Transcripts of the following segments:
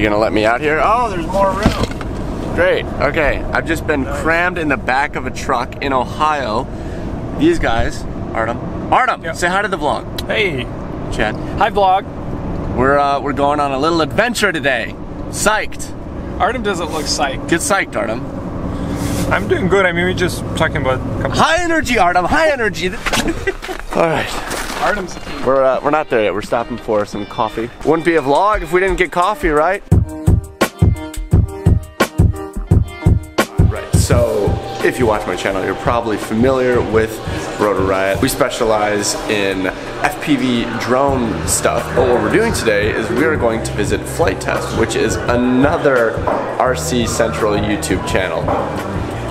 gonna let me out here? Oh, there's more room. Great, okay. I've just been crammed in the back of a truck in Ohio. These guys, Artem, yep. Say hi to the vlog. Hey. Chad. Hi vlog. We're going on a little adventure today. Psyched. Artem doesn't look psyched. Get psyched, Artem. I'm doing good. I mean, we're just talking about high energy, Artem. High energy. All right. Artem's a team. We're not there yet. We're stopping for some coffee. Wouldn't be a vlog if we didn't get coffee, right? Right. So, if you watch my channel, you're probably familiar with Rotor Riot. We specialize in FPV drone stuff, but what we're doing today is we are going to visit Flite Test, which is another RC Central YouTube channel.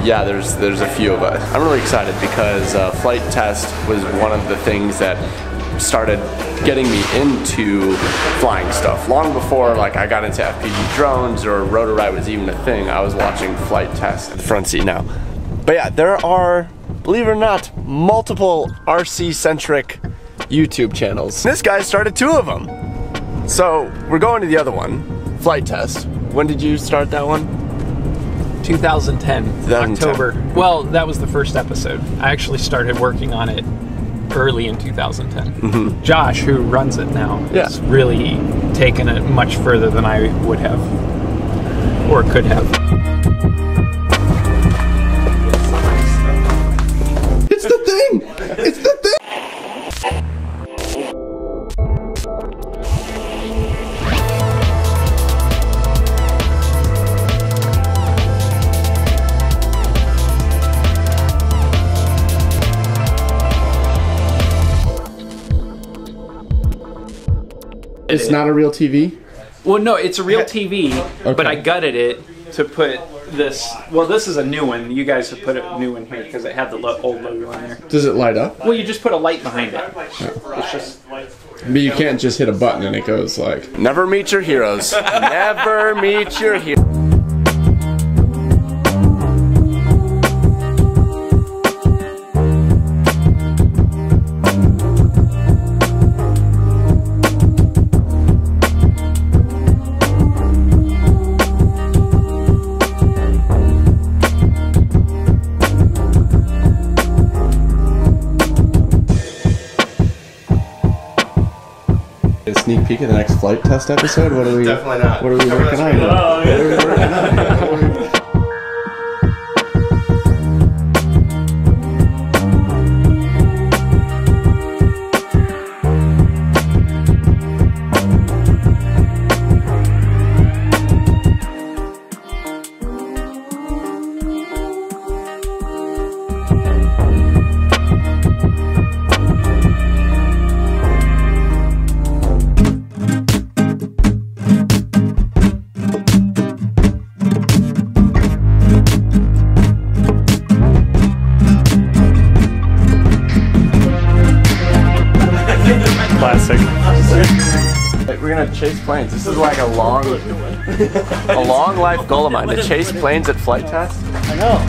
Yeah, there's a few of us. I'm really excited because Flite Test was one of the things that started getting me into flying stuff. Long before like I got into FPV drones or Rotor Riot was even a thing, I was watching Flite Test at the front seat now. But yeah, there are, believe it or not, multiple RC-centric YouTube channels. This guy started 2 of them. So we're going to the other one, Flite Test. When did you start that one? 2010, October. Well, that was the first episode. I actually started working on it early in 2010. Mm-hmm. Josh, who runs it now, has really taken it much further than I would have or could have. It's the thing! It's the thing! It's not a real TV? Well, no, it's a real TV, okay. But I gutted it to put this. Well, this is a new one. You guys have put a new one here because it had the old logo in there. Does it light up? Well, you just put a light behind it. Oh. It's just. But you can't just hit a button and it goes like. Never meet your heroes. Never meet your heroes. A sneak peek of the next Flite Test episode? What are we? Definitely not. What are we working on? Oh, yeah. What are we working on? Classic. We're gonna chase planes. This is like a long life goal of mine, to chase planes at Flite Test. I know.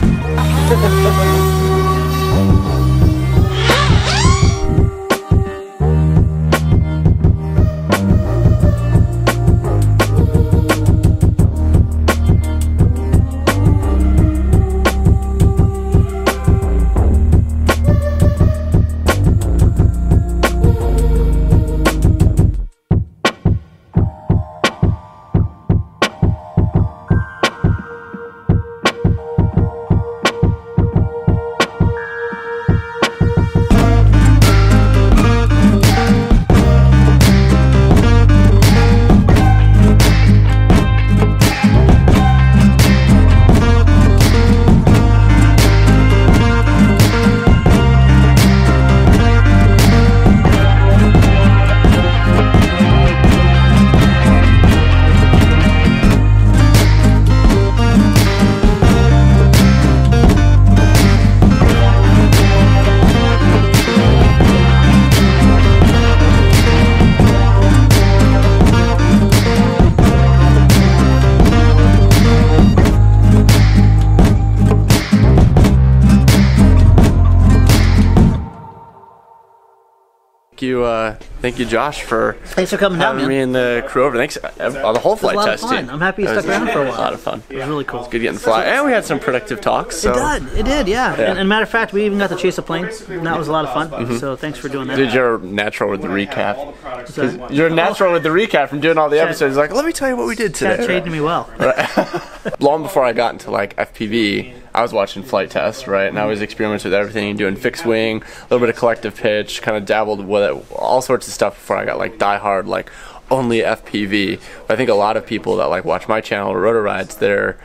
You Thank you, Josh, for thanks for coming down, having me and the crew over. Thanks on the whole flight test team. I'm happy you stuck around for a while. A lot of fun. It was really cool. It's good getting to fly, and we had some productive talks. So. It did, yeah. And matter of fact, we even got to chase a plane, and that was a lot of fun. So thanks for doing that. Dude, you're natural with the recap. You're natural with the recap from doing all the episodes. Like, let me tell you what we did today. That trained me well. Right. Long before I got into like FPV, I was watching Flite Test, right? And I was experimenting with everything, doing fixed wing, a little bit of collective pitch, kind of dabbled with it, all sorts of stuff before I got like diehard, like only FPV. But I think a lot of people that like watch my channel or Rotor Rides, they're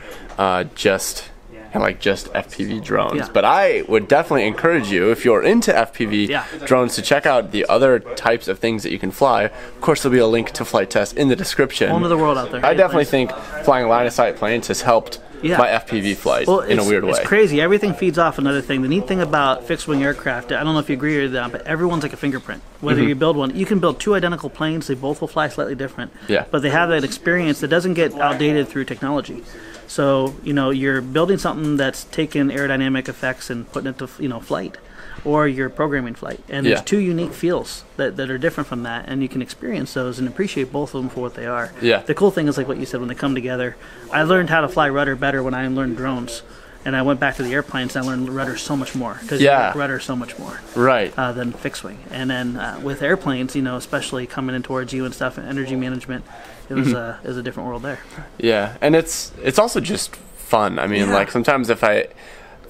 just FPV drones. Yeah. But I would definitely encourage you, if you're into FPV drones, to check out the other types of things that you can fly. Of course, there'll be a link to Flite Test in the description. All over the world out there. I definitely think flying line of sight planes has helped my FPV flight in a weird way. It's crazy. Everything feeds off another thing. The neat thing about fixed wing aircraft, I don't know if you agree with that, but everyone's like a fingerprint. Whether you build one, you can build two identical planes. They both will fly slightly different. Yeah. But they have that experience that doesn't get outdated through technology. So, you're building something that's taking aerodynamic effects and putting it to, flight. Or you're programming flight. And there's two unique feels that are different from that, and you can experience those and appreciate both of them for what they are. Yeah. The cool thing is, like what you said, when they come together, I learned how to fly rudder better when I learned drones. And I went back to the airplanes and I learned rudder so much more. Because you like rudder so much more. Right. Than fixed wing. And then with airplanes, especially coming in towards you and stuff, and energy management, it was a different world there. Yeah, and it's also just fun. I mean, like sometimes if I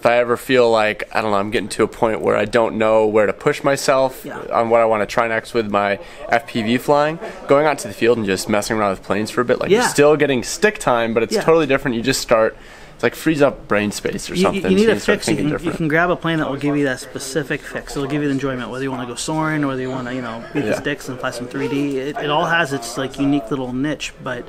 ever feel like, I don't know, I'm getting to a point where I don't know where to push myself on what I want to try next with my FPV flying, going out to the field and just messing around with planes for a bit, like you're still getting stick time, but it's totally different. You just start, it's like frees up brain space or something. You need a fix. You can grab a plane that will give you that specific fix. It'll give you the enjoyment, whether you want to go soaring or whether you want to, beat the sticks and fly some 3D. It all has its like unique little niche, but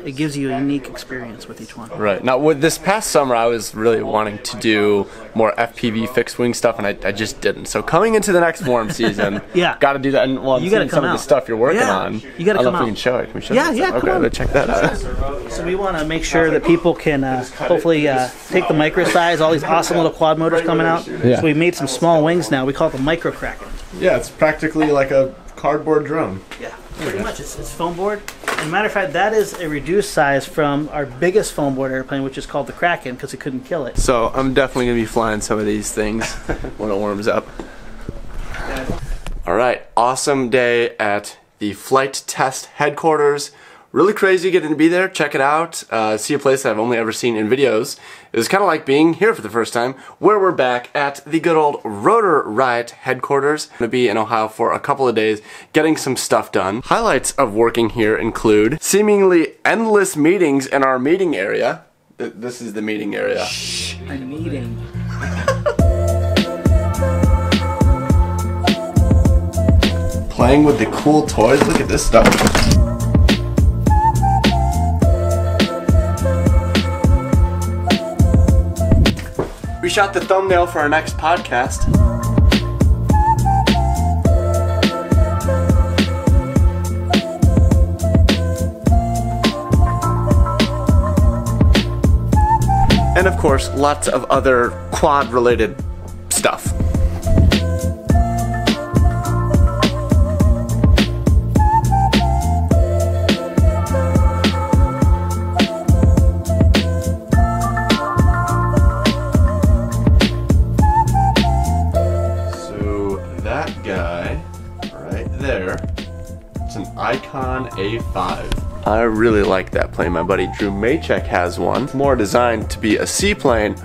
it gives you a unique experience with each one. Right. Now, with this past summer, I was really wanting to do more FPV fixed wing stuff, and I just didn't. So coming into the next warm season, got to do that. And you got to come some of the stuff you're working on. You got to come out. I don't know if we can show it. Can we show it? Yeah, okay, come on. Let's check that out. So we want to make sure that people can hopefully take the micro size, all these awesome little quad motors coming out. So we made some small wings now. We call it the micro Kraken. Yeah, it's practically like a cardboard drone. Yeah, pretty much. It's foam board. And matter of fact, that is a reduced size from our biggest foam board airplane, which is called the Kraken, because it couldn't kill it. So I'm definitely going to be flying some of these things when it warms up. All right, awesome day at the Flite Test headquarters. Really crazy getting to be there. Check it out. See a place that I've only ever seen in videos. It was kind of like being here for the first time, where we're back at the good old Rotor Riot headquarters. I'm going to be in Ohio for a couple of days getting some stuff done. Highlights of working here include seemingly endless meetings in our meeting area. This is the meeting area. Shh, a meeting. Playing with the cool toys. Look at this stuff. We shot the thumbnail for our next podcast. And of course, lots of other quad-related stuff. Icon A5. I really like that plane. My buddy Drew Maychek has one. It's more designed to be a seaplane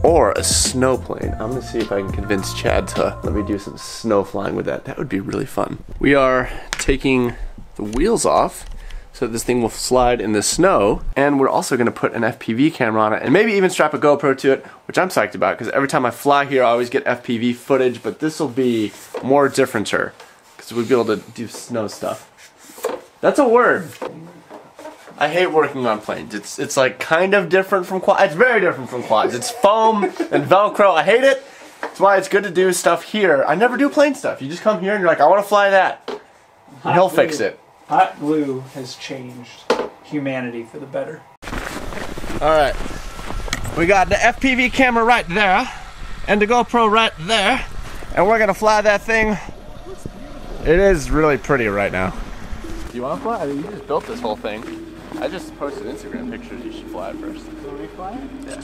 or a snow plane. I'm gonna see if I can convince Chad to let me do some snow flying with that. That would be really fun. We are taking the wheels off so that this thing will slide in the snow, and we're also gonna put an FPV camera on it and maybe even strap a GoPro to it, which I'm psyched about because every time I fly here I always get FPV footage, but this will be more differenter because we'll be able to do snow stuff. That's a word. I hate working on planes. It's like kind of different from quads. It's very different from quads. It's foam and Velcro. I hate it. That's why it's good to do stuff here. I never do plane stuff. You just come here and you're like, I want to fly that. And he'll fix it. Hot glue has changed humanity for the better. Alright. We got the FPV camera right there. And the GoPro right there. And we're going to fly that thing It is really pretty right now. You want to fly? I mean, you just built this whole thing. I just posted Instagram pictures. You should fly it first. Will we fly it? Yeah.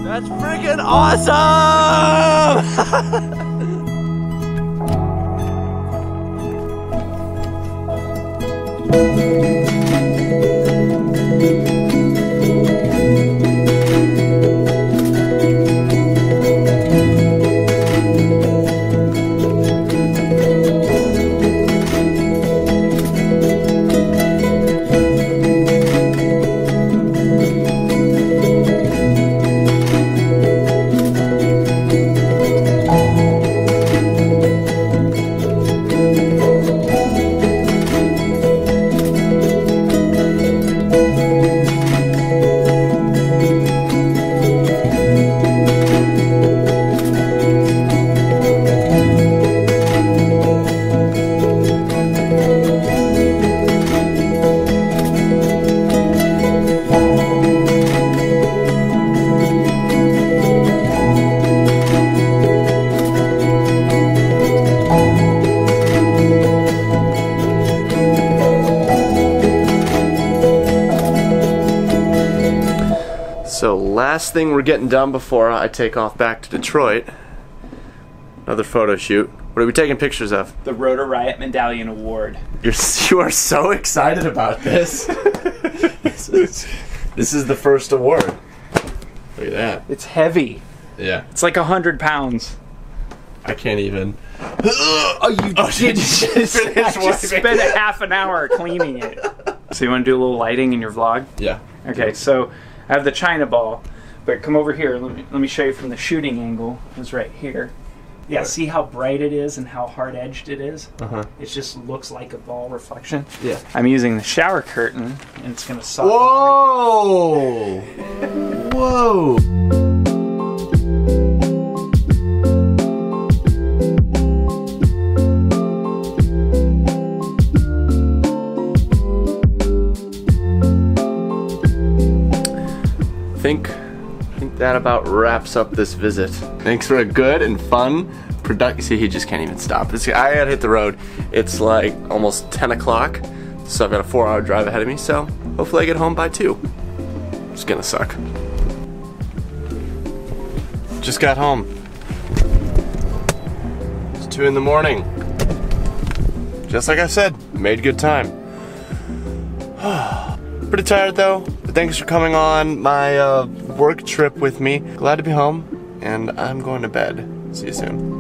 That's freaking awesome! So last thing we're getting done before I take off back to Detroit. Another photo shoot. What are we taking pictures of? The Rotor Riot Medallion Award. You are so excited about this. This is the first award. Look at that. It's heavy. Yeah. It's like 100 pounds. I can't even. Oh, you did spend a half an hour cleaning it. So you want to do a little lighting in your vlog? Yeah. Okay, so I have the China ball, but come over here. Let me show you from the shooting angle. It's right here. Yeah, see how bright it is and how hard-edged it is? Uh-huh. It just looks like a ball reflection. Yeah. I'm using the shower curtain, and it's going to soften. Whoa! Whoa! I think that about wraps up this visit. Thanks for a good and fun productive. See, he just can't even stop. I gotta hit the road. It's like almost 10 o'clock, so I've got a 4-hour drive ahead of me. So hopefully I get home by 2. It's gonna suck. Just got home. It's 2 in the morning. Just like I said, made good time. Pretty tired though, but thanks for coming on my work trip with me. Glad to be home, and I'm going to bed. See you soon.